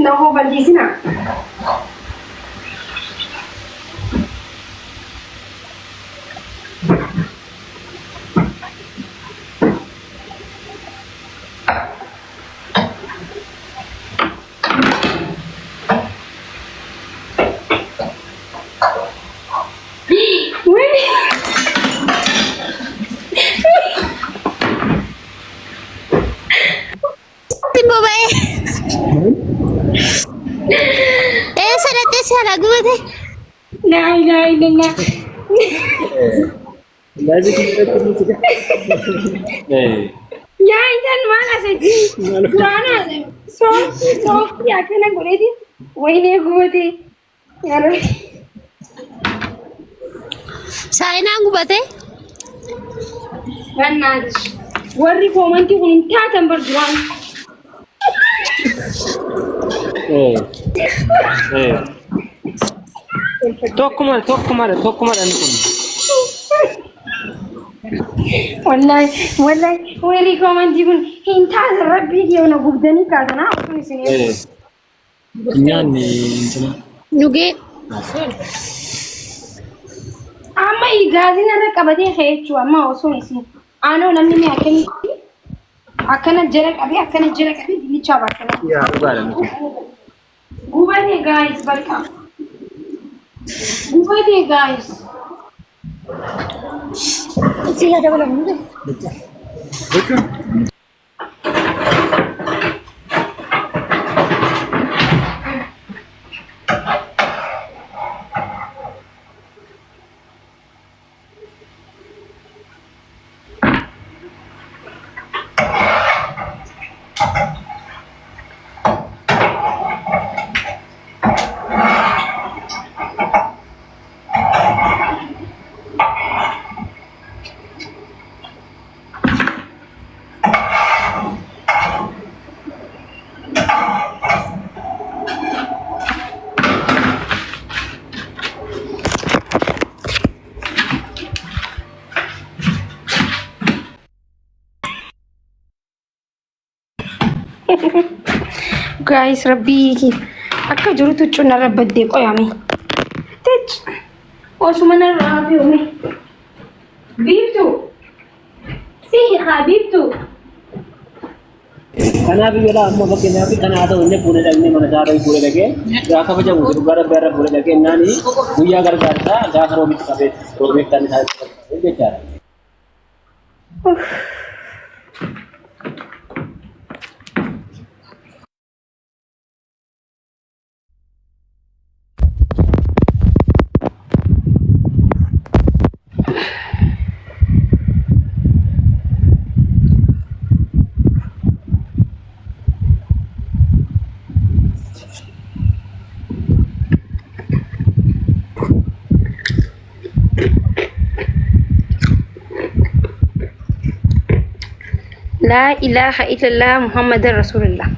نهو بلجيسنا لا إله إلا الله لازم تكون كده يا إنسان ما نسيتي وانا صوت يا كنا قولتي ويني قوتي يا رب ساينا غبته بنادش وري كومنتي كنت تنبر جوان توكمال والله وري كومنتي كنت ربي يونا بغدني كاتنا أصلي سنين يعني نوغي أما إيجازنا ركبتي خير شو أما أصلي سنين أنا ولمني ما أكن جرك أبي دي تشابه كنا يا ربنا غوبني guys بالكم غوبني guys سيلا ده ولا منده guys ربي akka jirutu cunna rabbadde qoyame tech osumana rabi umi bibtu sihi khabibtu أنا أبي ولا أما بكي أبي أنا هذا ونجى بوله لقني من داري بوله لقى جاك بجا وجود بارا بوله لقى ناني ويا غير كارتا جاك روبي كابي روبي كاني هذا إيه جارا لا إله إلا الله محمد رسول الله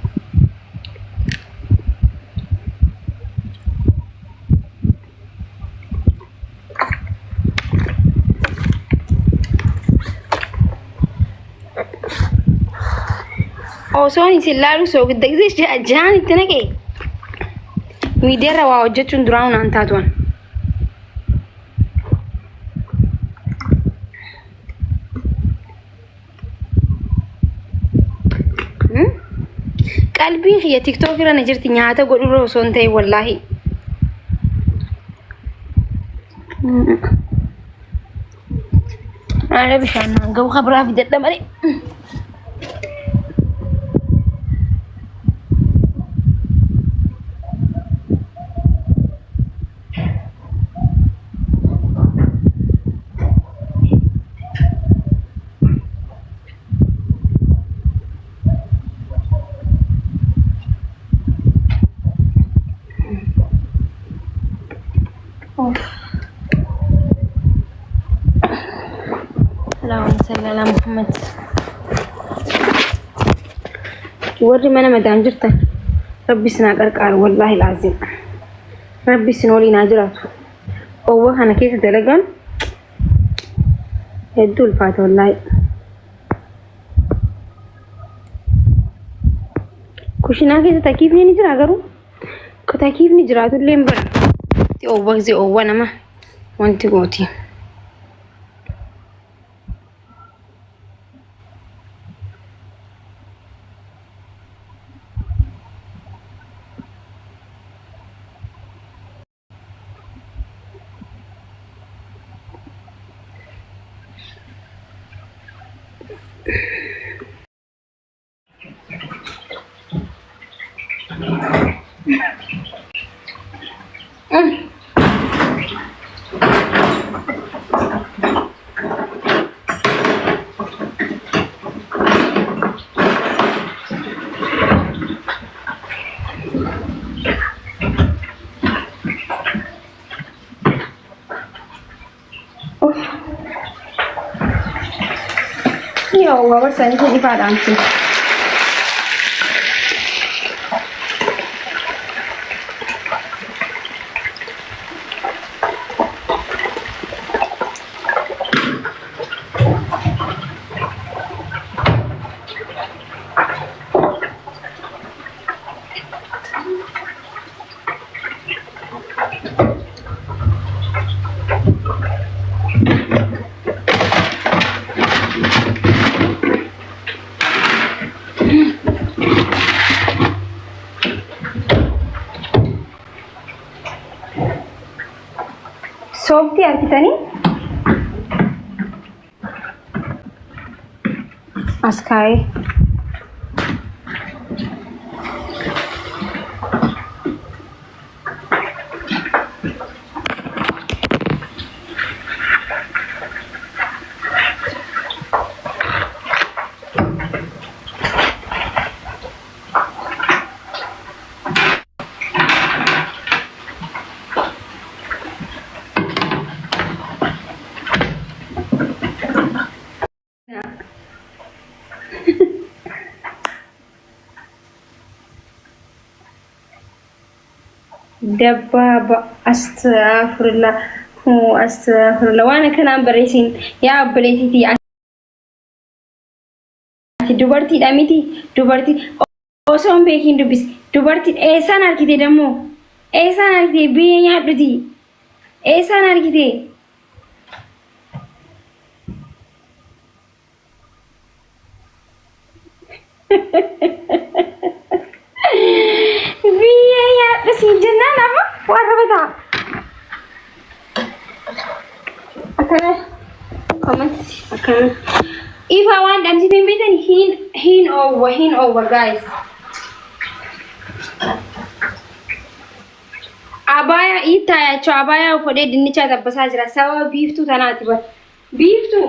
osoon isin laalu soo gidagsis jahan itti naqe miidiyaarra waa hojjechuun duraan naan taatuan qalbii xiyya tiktok irra na jirti nyaata godhurra osoo hin ta'e wallaahi Ada bishaan naan gahu kabraa fidadha malee اللهم صل على محمد وري mana madaan jirtan rabbi sinaa qarqaar wallahi laazim rabbi sin waliin jiraatu owwa kana keessa dalagan hedduu ulfaata wallahi kushinaa keessa takiif ni jira garuu takiifni jiraatu illee hin bara. Ti oowwa nama wanti gooti. Yo, wabar sani ke ifa da amsi. Sooftii argitanii as kaa'ee دبابة أستغفر الله وأنا كان بريسين يا بليتي dubartii dhamiti dubartii osoo beekin dubbis dubartii eessaan argite dammoo eessaan argite biyya nyaadhuti eessaan argite biyya nyaadhuti jennaan amma warra bataa akkana comment akkana if I want them to be beaten, hin over, guys. Abaya ita ya cho abaya ufode dinicha tabasa jira sawa beef tu tanati but beef tu